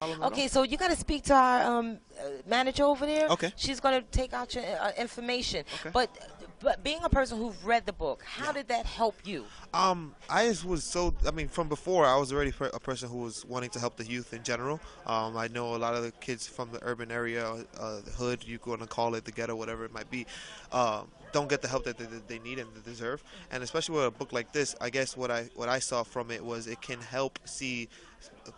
Okay, so you got to speak to our manager over there. Okay. She's going to take out your information. Okay. But being a person who's read the book, how did that help you? I just was from before, I was already a person who was wanting to help the youth in general. I know a lot of the kids from the urban area, the hood, you want to call it, the ghetto, whatever it might be, don't get the help that they need and they deserve. And especially with a book like this, I guess what I saw from it was it can help see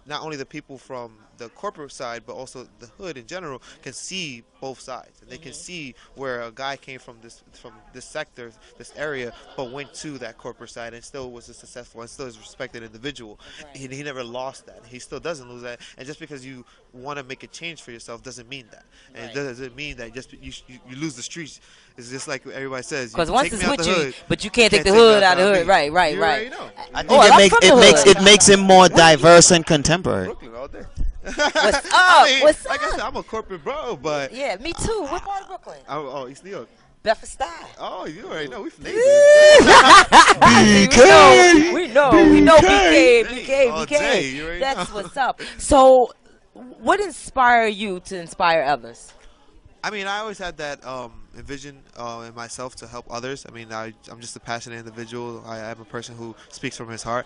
not only the people from the corporate side, but also the hood in general can see both sides, and they can see where a guy came from this sector, this area, but went to that corporate side and still was a successful and still is a respected individual. Right. He never lost that. He still doesn't lose that. And just because you want to make a change for yourself doesn't mean that. And right. It doesn't mean that just you lose the streets. It's just like everybody says. Because once it's with you, but you can't take the hood out of the hood. Right. I think it makes him more diverse and contemporary. Brooklyn all day. What's up? Like I said, I'm a corporate bro, but yeah, me too. What part of Brooklyn? Oh, East New York. Bedford-Stuyvesant. Oh, you already know. We from BK. We know. BK. That's what's up. So, what inspired you to inspire others? I mean, I always had that vision in myself to help others. I mean, I'm just a passionate individual. I am a person who speaks from his heart.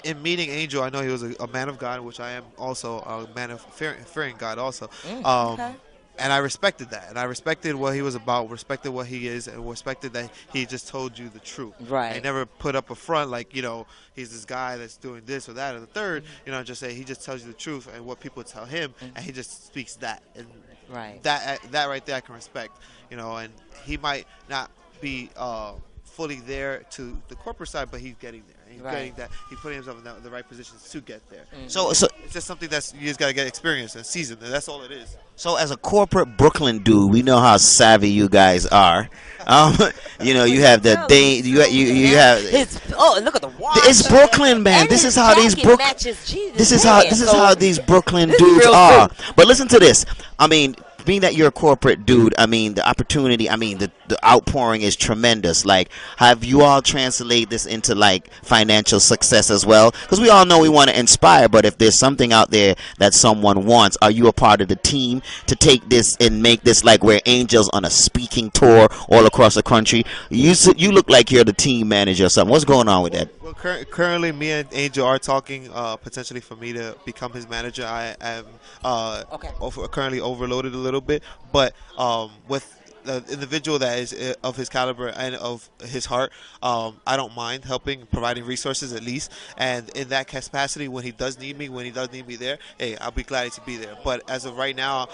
In meeting Angel, I know he was a man of God, which I am also a man of fearing God also. Okay. And I respected that. And I respected what he was about, respected what he is, and respected that he just told you the truth. Right. He never put up a front like, he's this guy that's doing this or that or the third. Just say he just tells you the truth and what people tell him, and he just speaks that. And right. That right there I can respect. And he might not be fully there to the corporate side, but he's getting there. He's getting that. He's putting himself in the right positions to get there. So it's just something you just got to get experience and seasoned, and that's all it is. So as a corporate Brooklyn dude, we know how savvy you guys are. You have the day. You have. Look at the watch. It's Brooklyn, man. This is how these these Brooklyn dudes are. But listen to this. I mean, being that you're a corporate dude, I mean, the opportunity, I mean, the outpouring is tremendous. Like, have you all translate this into, like, financial success as well? Because we all know we want to inspire, but if there's something out there that someone wants, are you a part of the team to take this and make this like we're angels on a speaking tour all across the country? You look like you're the team manager or something. What's going on with that? Well, currently, me and Angel are talking potentially for me to become his manager. I am currently overloaded a little bit, but with the individual that is of his caliber and of his heart, I don't mind helping, providing resources at least. And in that capacity, when he does need me there, hey, I'll be glad to be there. But as of right now,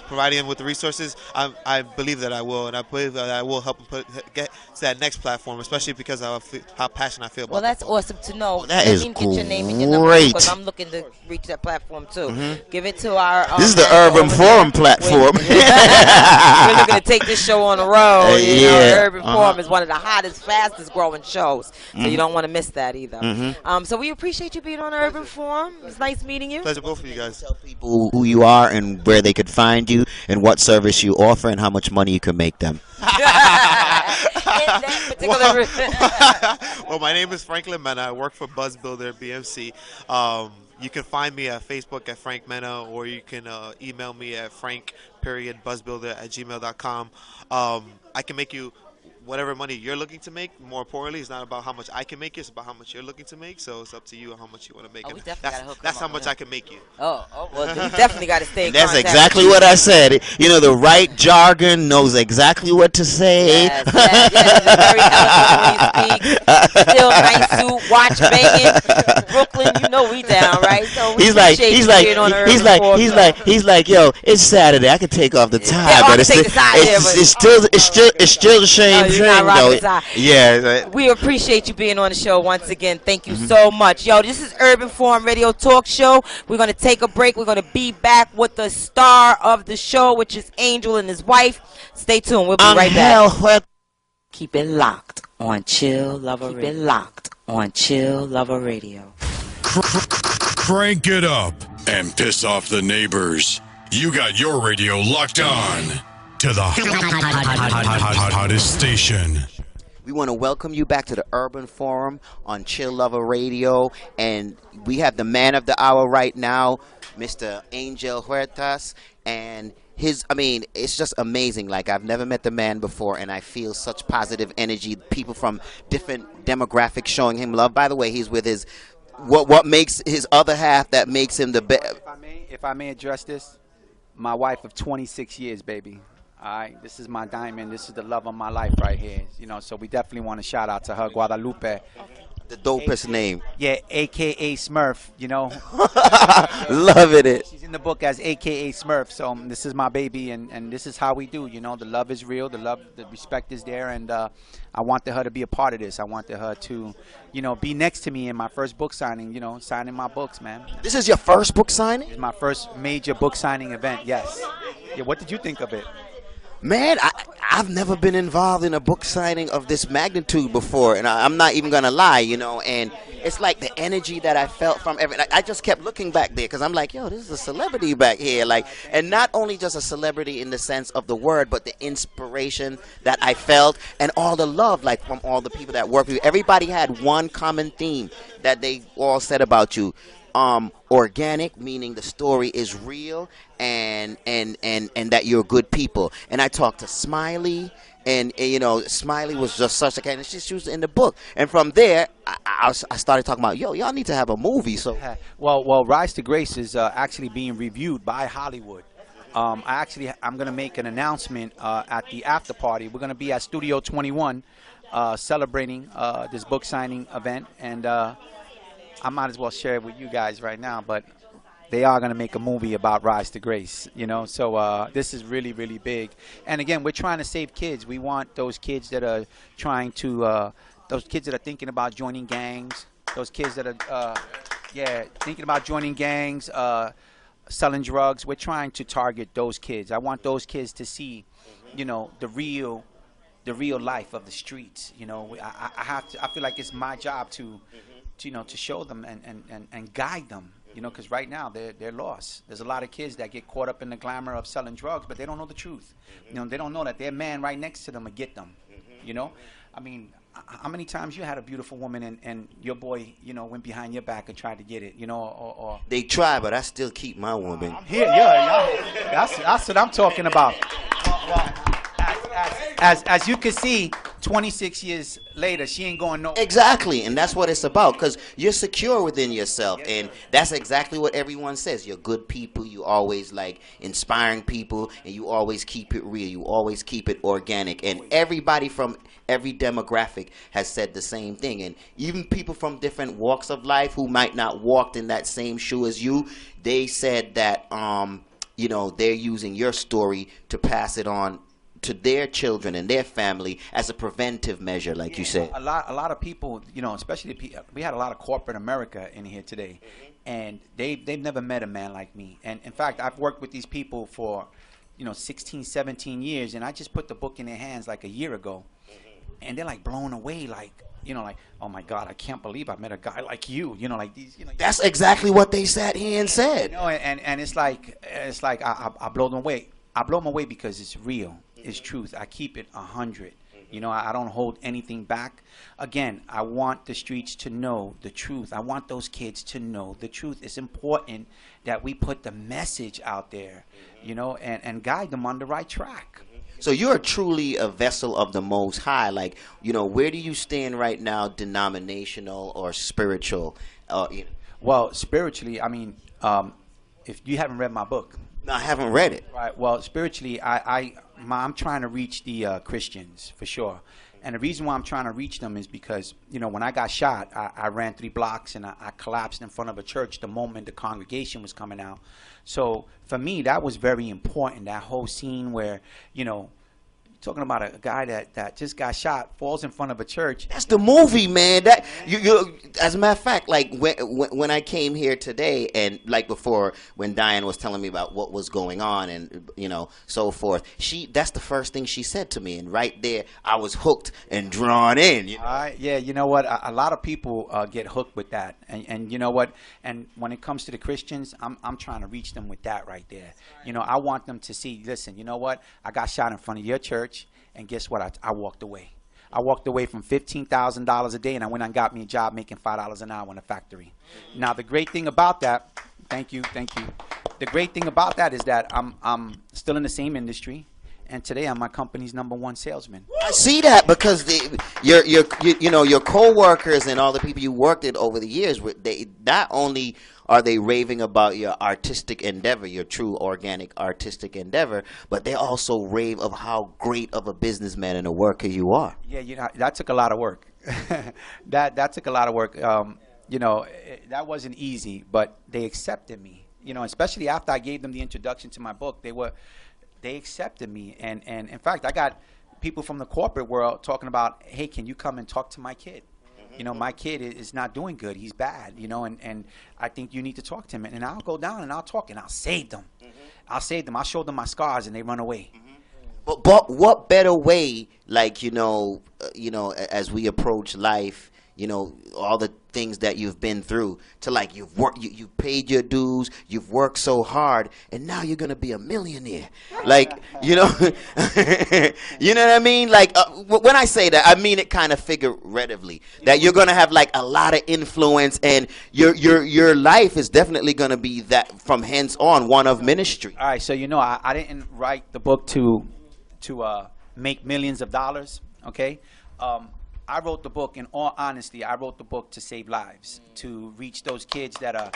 providing him with the resources, I believe that I will, and I believe that I will help him get to that next platform, especially because of how passionate I feel about it. Well, that's awesome to know. That is get your name and your number, because I'm looking to reach that platform too. Give it to our. This is the Urban Forum platform. We're looking to take this show on the road. Urban Forum is one of the hottest, fastest growing shows, so you don't want to miss that either. So we appreciate you being on Urban Forum. It's nice meeting you. Pleasure both of you guys. Tell people who you are and where they could find you and what service you offer and how much money you can make them. Well, my name is Franklin Mena. I work for Buzz Builder at BMC. You can find me at Facebook at Frank Mena, or you can email me at frank.buzzbuilder@gmail.com. I can make you whatever money you're looking to make. More importantly, it's not about how much I can make you, it's about how much you're looking to make. So it's up to you how much you want to make. That's how much I can make you. Well, you definitely got to stay in That's contact. exactly what I said. The right jargon, knows exactly what to say. Yes, very eloquent when he speaks. Still nice suit, watch banging. Brooklyn, we down, right? So we he's like, yo, it's Saturday. I could take off the tie, but it's still the same thing, though. Yeah. We appreciate you being on the show once again. Thank you so much. Yo, this is Urban Forum Radio Talk Show. We're going to take a break. We're going to be back with the star of the show, which is Angel and his wife. Stay tuned. We'll be right back. Keep it locked on Chillloverradio. Crank it up and piss off the neighbors. You got your radio locked on to the hottest station. We want to welcome you back to the Urban Forum on Chill Lover Radio, and we have the man of the hour right now, Mr. Angel Huertas, and I mean, it's just amazing. Like, I've never met the man before, and I feel such positive energy. People from different demographics showing him love. By the way, he's with his, what makes his other half that makes him the best. If I may address this, my wife of 26 years, baby. All right, this is my diamond. This is the love of my life right here. You know, so we definitely want to shout out to her, Guadalupe. The dopest name. Yeah, AKA Smurf, you know. Loving it. She's in the book as AKA Smurf, so this is my baby, and this is how we do, you know. The love is real, the respect is there, and I wanted her to be a part of this. I wanted her to, you know, be next to me in my first book signing, you know, signing my books, man. This is your first book signing? It's my first major book signing event, yes. Yeah, what did you think of it? Man, I've never been involved in a book signing of this magnitude before, and I'm not even going to lie, you know, and it's like the energy that I felt from I just kept looking back there because I'm like, yo, this is a celebrity back here, like, and not only just a celebrity in the sense of the word, but the inspiration that I felt and all the love, like, from all the people that worked with you. Everybody had one common theme that they all said about you. Organic, meaning the story is real, and that you're good people. And I talked to Smiley, and you know, Smiley was just such a kind. She was in the book, and from there, I started talking about, yo, y'all need to have a movie. So, well, Rise to Grace is actually being reviewed by Hollywood. I'm gonna make an announcement at the after party. We're gonna be at Studio 21, celebrating this book signing event, and I might as well share it with you guys right now, but they are going to make a movie about Rise to Grace, you know, so this is really, really big. And again, we're trying to save kids. We want those kids that are trying to, those kids that are thinking about joining gangs, those kids that are, thinking about joining gangs, selling drugs. We're trying to target those kids. I want those kids to see, you know, the real life of the streets. You know, I feel like it's my job to you know, to show them and guide them, you know, because right now they're lost. There's a lot of kids that get caught up in the glamour of selling drugs, but they don't know the truth. You know, they don't know that their man right next to them will get them, you know. I mean, how many times you had a beautiful woman and your boy, you know, went behind your back and tried to get it, you know, or they try, but I still keep my woman. I'm here, yeah, that's what I'm talking about. As you can see, 26 years later, she ain't going nowhere. Exactly, and that's what it's about, because you're secure within yourself, and that's exactly what everyone says. You're good people. You always, like, inspiring people, and you always keep it real. You always keep it organic, and everybody from every demographic has said the same thing, and even people from different walks of life who might not walked in that same shoe as you, they said that, you know, they're using your story to pass it on to their children and their family as a preventive measure, like you said. A lot of people, you know, especially we had a lot of corporate America in here today, and they've never met a man like me. And in fact, I've worked with these people for, you know, 16, 17 years, and I just put the book in their hands like a year ago, and they're like blown away, like, you know, like, oh my God, I can't believe I met a guy like you, you know, like these, you know. That's exactly what they sat here and said. You know, and it's like I blow them away. I blow them away because it's real. It's truth. I keep it 100. You know, I don't hold anything back. Again, I want the streets to know the truth. I want those kids to know the truth. It's important that we put the message out there, you know, and guide them on the right track. So you're truly a vessel of the Most High. Like, you know, where do you stand right now, denominational or spiritual? You know? Well, spiritually, I mean, if you haven't read my book. No, I haven't read it. Right. Well, spiritually, I'm trying to reach the Christians for sure, and the reason why I'm trying to reach them is because, you know, when I got shot, I ran 3 blocks and I collapsed in front of a church the moment the congregation was coming out. So for me, that was very important. That whole scene where, you know, talking about a guy that just got shot, falls in front of a church. That's the movie, man. That you as a matter of fact, like when I came here today, and like before when Diane was telling me about what was going on and, you know, so forth, that's the first thing she said to me, and right there I was hooked and drawn in. You know? Yeah, you know what? A lot of people get hooked with that, and you know what? And when it comes to the Christians, I'm trying to reach them with that right there. You know, I want them to see. Listen, you know what? I got shot in front of your church. And guess what? I walked away. I walked away from $15,000 a day, and I went and got me a job making $5 an hour in a factory. Now, the great thing about that, Thank you. The great thing about that is that I'm still in the same industry, and today I'm my company's #1 salesman. I see that because your co-workers and all the people you worked with over the years, they not only are they raving about your artistic endeavor, your true organic artistic endeavor, but they also rave of how great of a businessman and a worker you are. Yeah, that took a lot of work. that took a lot of work. That wasn't easy, but they accepted me. Especially after I gave them the introduction to my book, they accepted me, and in fact, I got people from the corporate world talking about, hey, can you come and talk to my kid? My kid is not doing good. He's bad, and I think you need to talk to him. And I'll go down and I'll talk and I'll save them. I'll save them. I'll show them my scars and they run away. But what better way, like, as we approach life, all the things that you've been through, to like you've worked, you paid your dues, you've worked so hard, and now you're gonna be a millionaire. Like, you know what I mean? Like, when I say that, I mean it kind of figuratively. That you're gonna have like a lot of influence, and your life is definitely gonna be that from hence on one of ministry. All right, so I didn't write the book to make millions of dollars. Okay. I wrote the book, in all honesty, I wrote the book to save lives, to reach those kids that are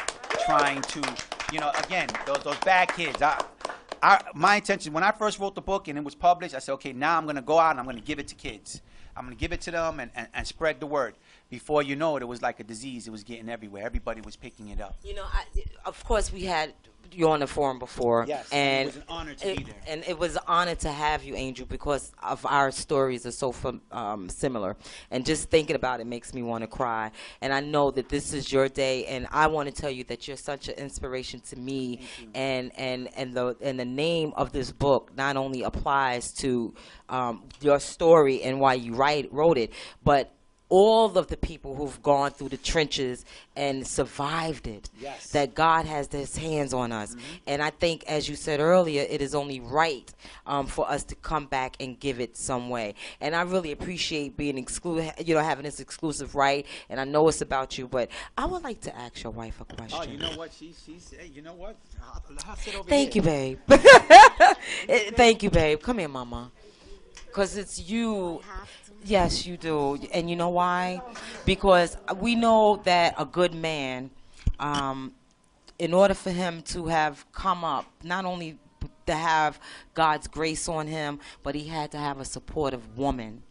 trying to, again, those bad kids. My intention, when I first wrote the book and it was published, I said, okay, now I'm going to go out and I'm going to give it to kids. I'm going to give it to them and spread the word. Before you know it, it was like a disease. It was getting everywhere. Everybody was picking it up. Of course, we had you on the forum before. Yes, and it was an honor to be there. And it was an honor to have you, Angel, because of our stories are so similar. And just thinking about it makes me want to cry. And I know that this is your day, and I want to tell you that you're such an inspiration to me. And the name of this book not only applies to your story and why you wrote it, but all of the people who've gone through the trenches and survived it. Yes. That God has his hands on us. And I think, as you said earlier, it is only right for us to come back and give it some way. And I really appreciate being having this exclusive right. And I know it's about you, but I would like to ask your wife a question. Oh, you know what? She said, you know what? I'll sit over Thank here. you, babe. Thank you, babe. Come here, mama. Because it's you. Yes, you do. And you know why? Because we know that a good man, in order for him to have come up, not only to have God's grace on him, but he had to have a supportive woman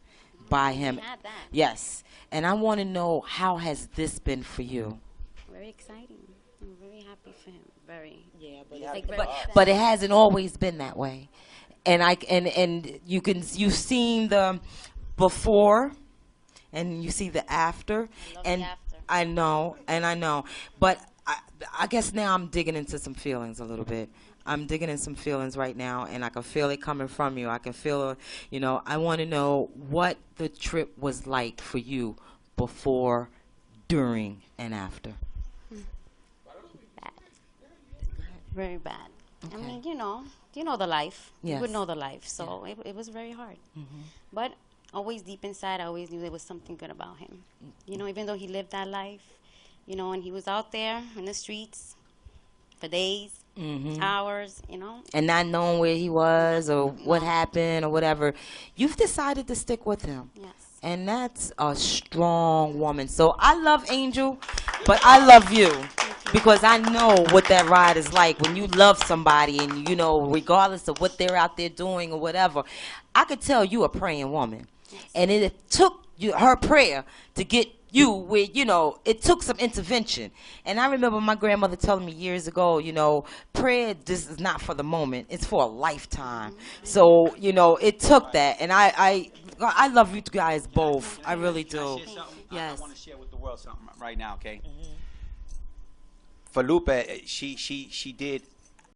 by him. He had that. Yes. And I want to know, how has this been for you? Very exciting. I'm very happy for him. Very. Yeah, But it hasn't always been that way. And you've seen the before and you see the after. And the after. I know. But I guess now I'm digging into some feelings a little bit. I'm digging in some feelings right now, and I can feel it coming from you. I can feel, I want to know what the trip was like for you before, during, and after. Bad. Very bad. Okay. I mean, you know the life. Yes. You would know the life. So it was very hard. But always deep inside, I always knew there was something good about him. Even though he lived that life, and he was out there in the streets for days, hours, And not knowing where he was or what happened or whatever, you've decided to stick with him. Yes. And that's a strong woman. So I love Angel, but I love you. Because I know what that ride is like when you love somebody and, regardless of what they're out there doing or whatever. I could tell you a praying woman. Yes. And it took her prayer to get you where, it took some intervention. And I remember my grandmother telling me years ago, prayer just is not for the moment. It's for a lifetime. So, it took that. And I love you guys both. I really do. Yes. I want to share with the world something right now, okay? For Lupe, she did